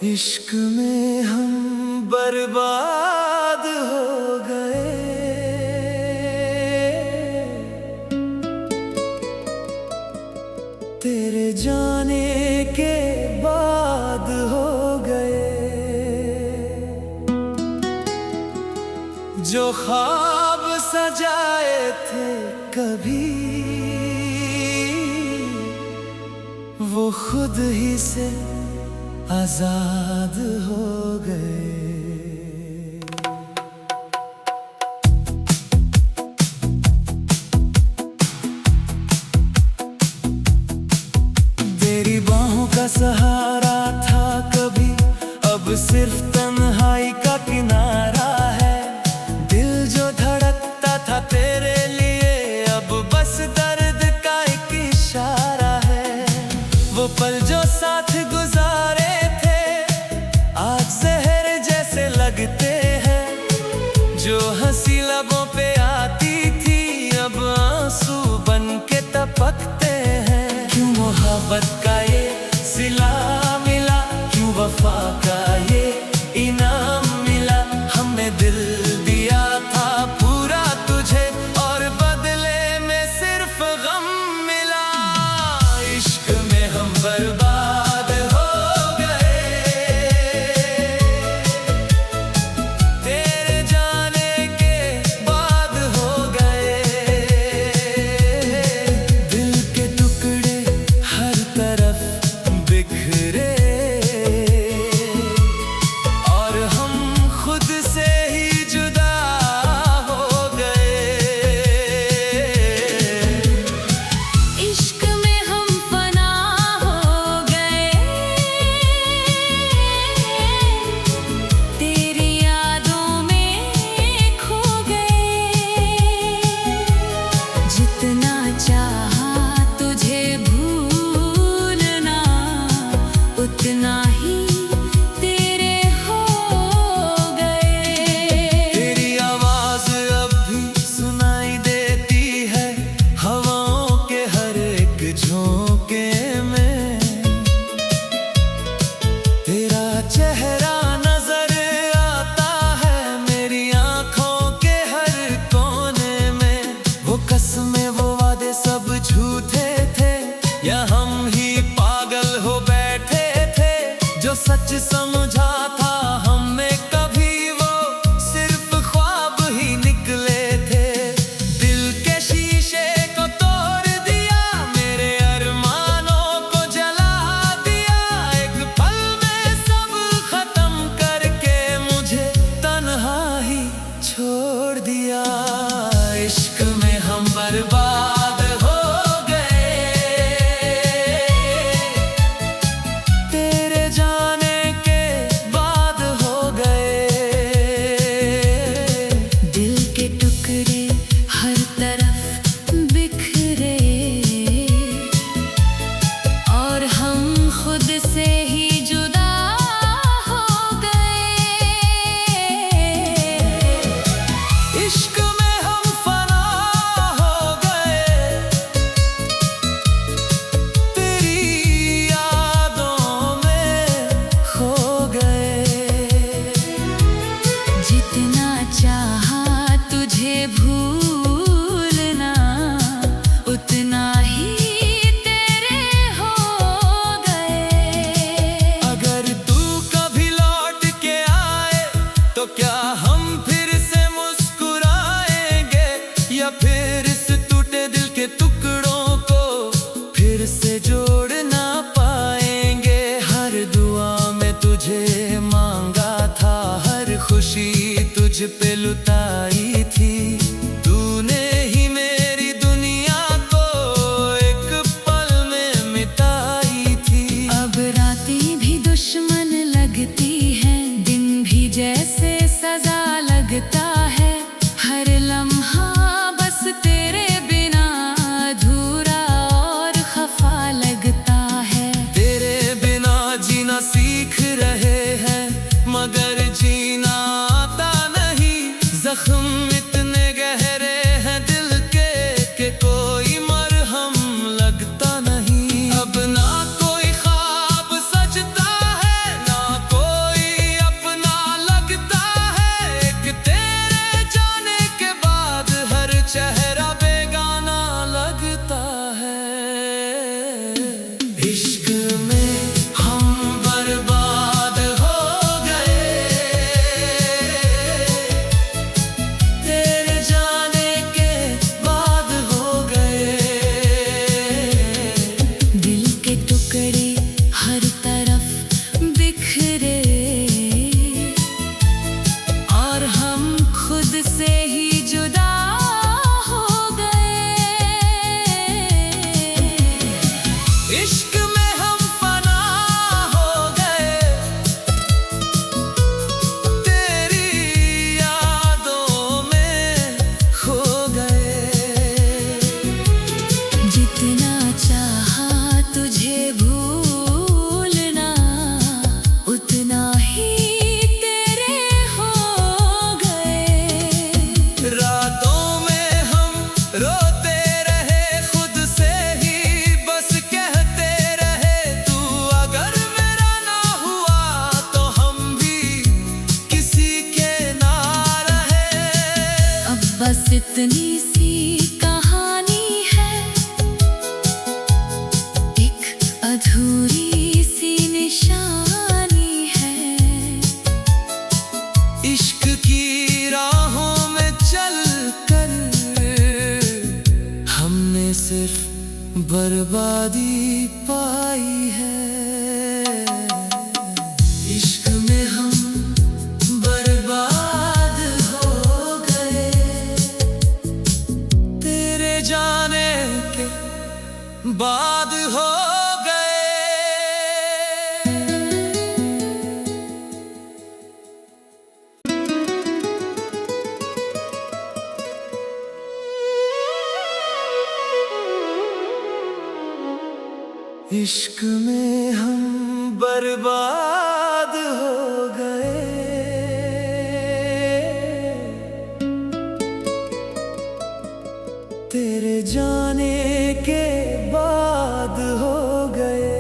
इश्क में हम बर्बाद हो गए, तेरे जाने के बाद हो गए। जो ख्वाब सजाए थे कभी, वो खुद ही से आजाद हो गए। तेरी बाहों का सहारा था कभी, अब सिर्फ तन्हाई का किनारा है। दिल जो धड़कता था तेरे लिए, अब बस दर्द का एक इशारा है। वो पल जो साथ गुजारे आज जहर जैसे लगते हैं, जो हंसी लबों पे आती थी अब आंसू बन के टपकते हैं। क्यों मोहब्बत का ये सिला मिला, क्यों वफा का ये इनाम मिला। हमने दिल दिया था पूरा तुझे, और बदले में सिर्फ गम मिला। इश्क में हम बर्बाद हो उतना ही तेरे हो गए। तेरी आवाज अब भी सुनाई देती है हवाओं के हर एक झोंके में। तेरा चेहरा नजर आता है मेरी आंखों के हर कोने में। वो कसमें वो वादे सब झूठे थे, या हम ही पागल हो बैठे। जो सच समझा था हमें कभी, वो सिर्फ ख्वाब ही निकले थे। दिल के शीशे को तोड़ दिया, मेरे अरमानों को जला दिया। एक पल में सब खत्म करके मुझे तन्हा ही छोड़ दिया। इश्क में हम बर्बाद हो भूलना, उतना ही तेरे हो गए। अगर तू कभी लौट के आए तो क्या हम फिर से मुस्कुराएंगे, या फिर इस टूटे दिल के टुकड़ों को फिर से जोड़ ना पाएंगे। हर दुआ में तुझे मांगा था, हर खुशी तुझ पे लुटाई थी। तूने ही मेरी दुनिया को एक पल में मिटाई थी। अब रातें भी दुश्मन लगती हैं, दिन भी जैसे सजा लगता है। हर लम्हा बस तेरे बिना अधूरा और खफा लगता है। तेरे बिना जीना सीख रहे हैं, मगर जीना आता नहीं। जख्म इतनी सी कहानी है, एक अधूरी सी निशानी है। इश्क की राहों में चल कर हमने सिर्फ बर्बादी पाई है। इश्क में हम बर्बाद हो गए, तेरे जाने के बाद हो गए। इश्क में हम बर्बाद हो गए, तेरे जाने के बाद हो गए।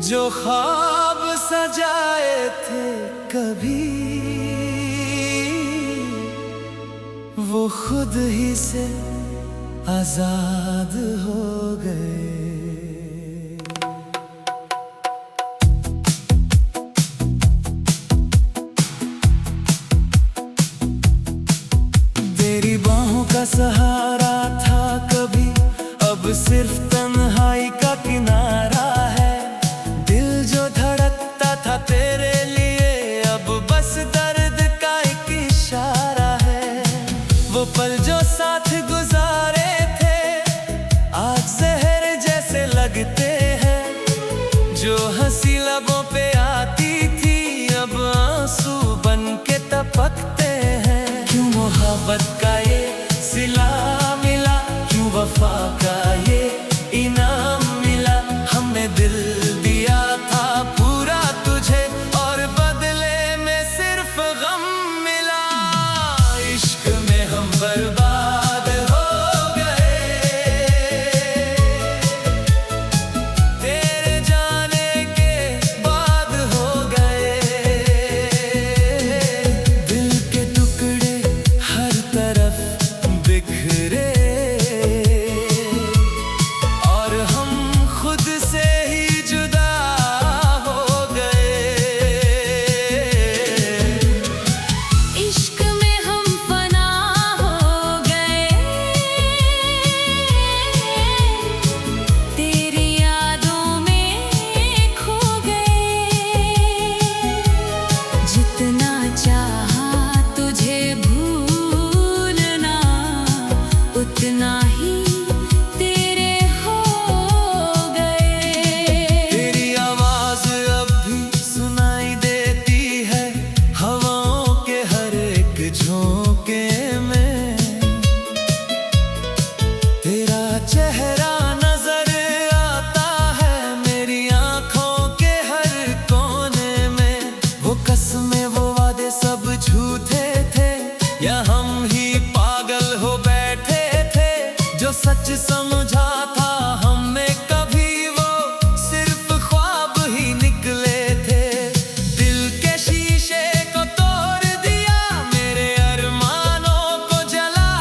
जो ख्वाब सजाए थे कभी, वो खुद ही से आजाद हो गए। तेरी बाहों का सहारा था कभी, अब सिर्फ तन्हाई का किनारा है। दिल जो धड़कता था तेरे लिए, अब बस दर्द का एक इशारा है। वो पल जो साथ गुजारे आज जहर जैसे लगते हैं, जो हंसी लबों पे आती थी अब आंसू बन के टपकते हैं। क्यों मोहब्बत का ये सिला मिला, क्यों वफा का ये इनाम मिला। हमने दिल दिया था पूरा तुझे, और बदले में सिर्फ गम मिला। इश्क में हम बर्बाद हो उतना ही तेरे हो गए। तेरी आवाज अब भी सुनाई देती है हवाओं के हर एक झोंके में। तेरा चेहरा नजर आता है मेरी आंखों के हर कोने में। वो कसमें वो वादे सब झूठे थे, या हम ही पागल हो बैठे थे। जो सच समझा था हमें कभी, वो सिर्फ ख्वाब ही निकले थे। दिल के शीशे को तोड़ दिया, मेरे अरमानों को जला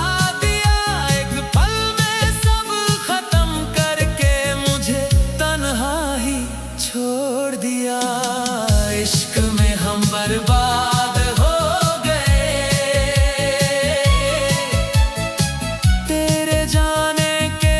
दिया। एक पल में सब खत्म करके मुझे तन्हा ही छोड़ दिया। इश्क में हम बर्बाद हो गए, तेरे जाने के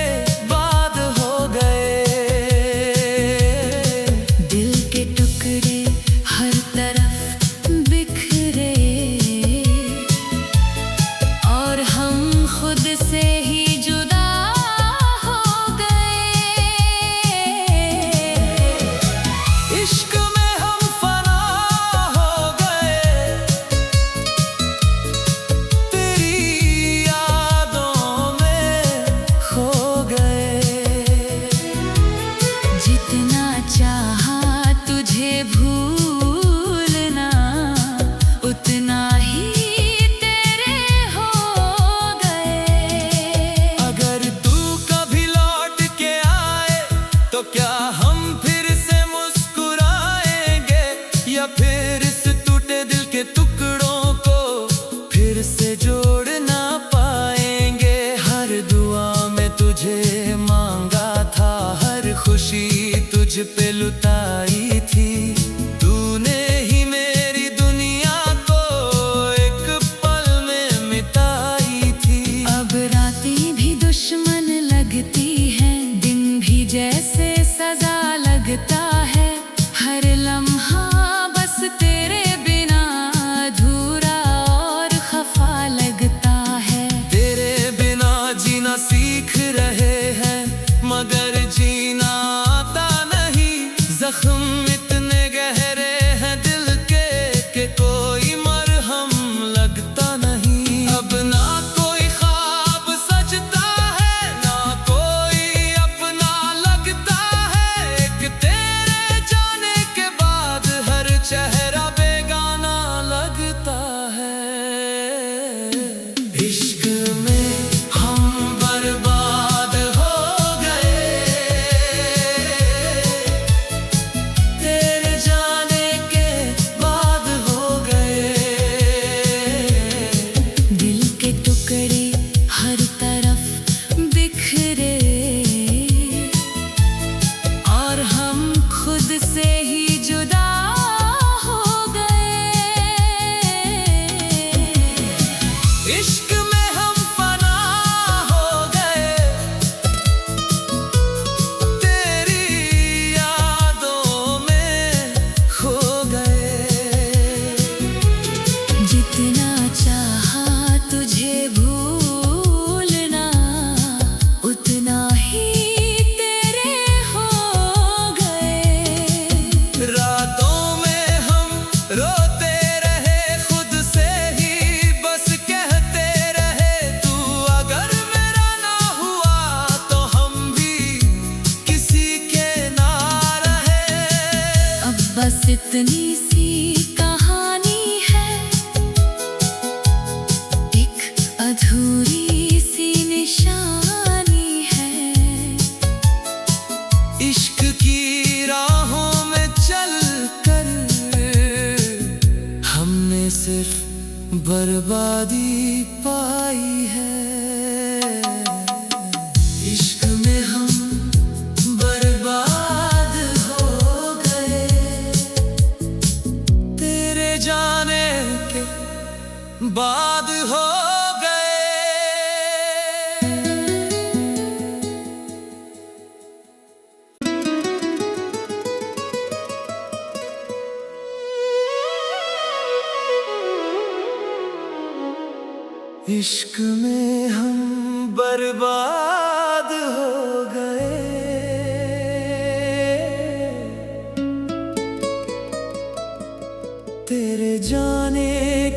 पे लुटाई थी। तूने ही मेरी दुनिया को एक पल में मिटाई थी। अब रातें भी दुश्मन लगती हैं, दिन भी जैसे सजा लगता है। हर लम्हा बस तेरे बिना अधूरा और खफा लगता है। तेरे बिना जीना सीख रहे हैं, मगर जीना आता नहीं। जख्म इतने गहरे हैं दिल के कि कोई मरहम लगता नहीं। अब ना कोई ख्वाब सजता है, ना कोई अपना लगता है। एक तेरे जाने के बाद हर चेहरा बेगाना लगता है। इश्क में हम बर्बाद हो गए, तेरे जाने के बाद हो गए। दिल के टुकड़े हर तरफ बिखरे, और हम खुद से ही जुदा हो गए। इश्क में हम फना हो गए, तेरी यादों में खो गए। जितना चाहा तुझे भूलना, उतना ही तेरे हो गए। रातों में हम रोते रहे खुद से ही, बस कहते रहे तू अगर मेरा ना हुआ तो हम भी किसी के ना रहे। अब बस इतनी सी कहानी है, एक अधूरी सी निशानी है। इश्क की राहों में चल कर हमने सिर्फ बर्बादी पाई है। इश्क में हम बर्बाद हो गए, तेरे जाने के बाद हो गए। इश्क में हम बर्बाद हो गए, तेरे जाने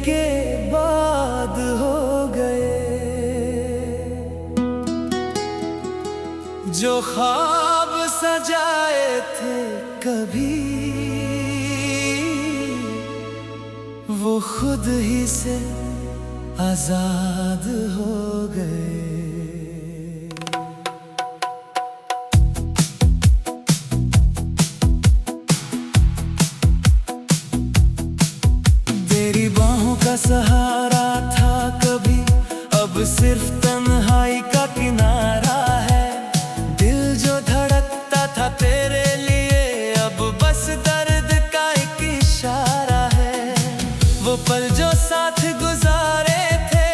के बाद हो गए। जो ख्वाब सजाए थे कभी, वो खुद ही से आजाद हो गए। तेरी बाहों का सहारा था कभी, अब सिर्फ तन्हाई का किनारा है। दिल जो धड़कता था तेरे लिए, अब बस दर्द का एक इशारा है। वो पल जो साथ गुजारे थे,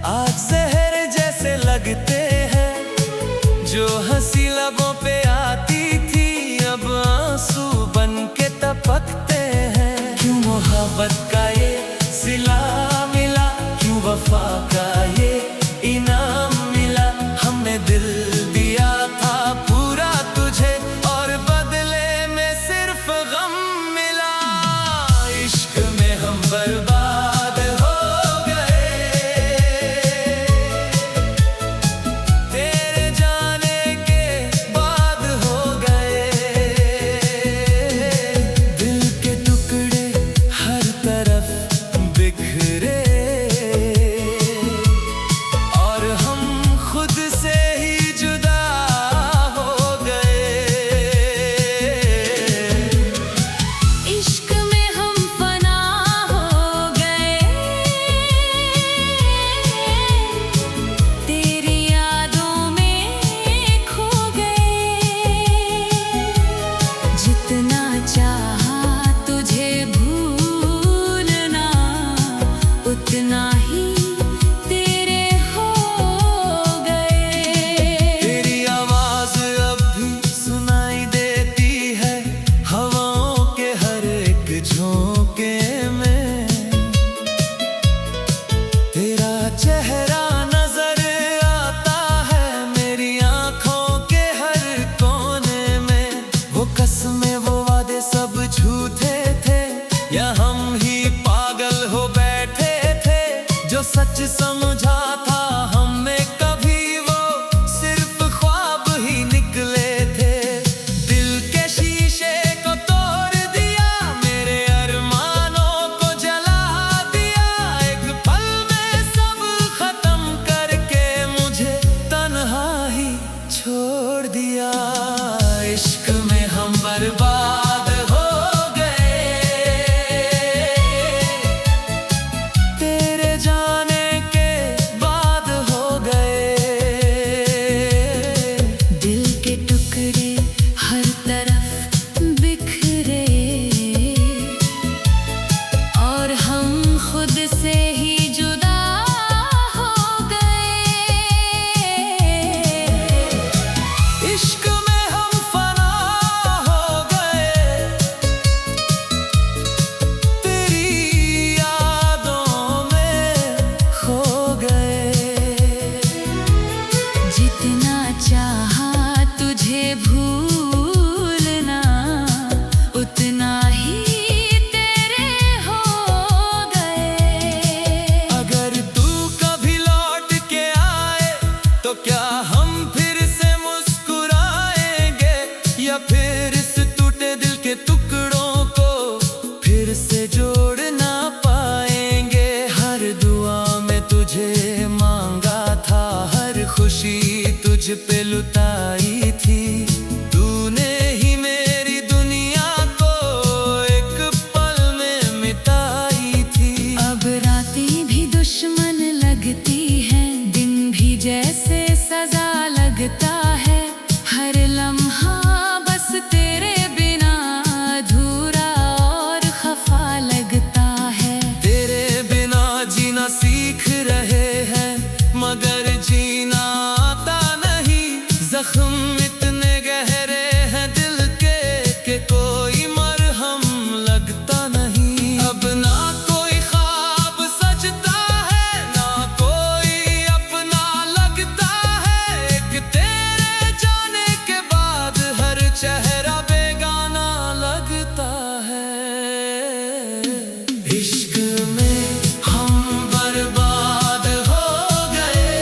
आज जहर जैसे लगते हैं। जो हंसी लबों पे आती थी, अब आंसू बन के टपकते हैं। क्यों मोहब्बत का ये सिला मिला, क्यों वफा का ये तुझे मांगा था, हर खुशी तुझ पे लुटाई थी। तूने ही मेरी दुनिया को एक पल में मिटाई थी। अब रातें भी दुश्मन लगती हैं, दिन भी जैसे सजा लगता है। हर लम्हा बस तेरे बिना अधूरा और खफा लगता है। तेरे बिना जीना सीख रहे हैं, मगर जीना आता नहीं। जख्म इतने गहरे हैं दिल के कि कोई मरहम लगता नहीं। अब ना कोई ख्वाब सजता है, ना कोई अपना लगता है। एक तेरे जाने के बाद हर चेहरा बेगाना लगता है। इश्क में हम बर्बाद हो गए,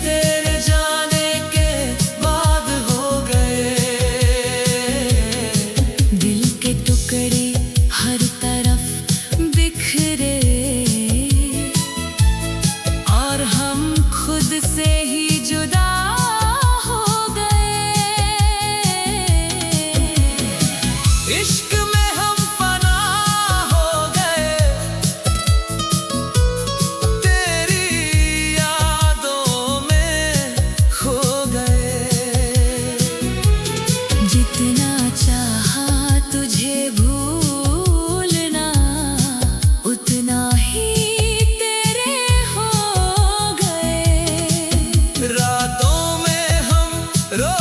तेरे जाने के बाद हो गए। दिल के टुकड़े हर तरफ बिखरे, और हम खुद से ही जुदा हो गए। इश्क में हम फना हो गए, तेरी यादों में खो गए। जितना चाहा तुझे भूलना, उतना ही तेरे हो गए। रातों में हम रो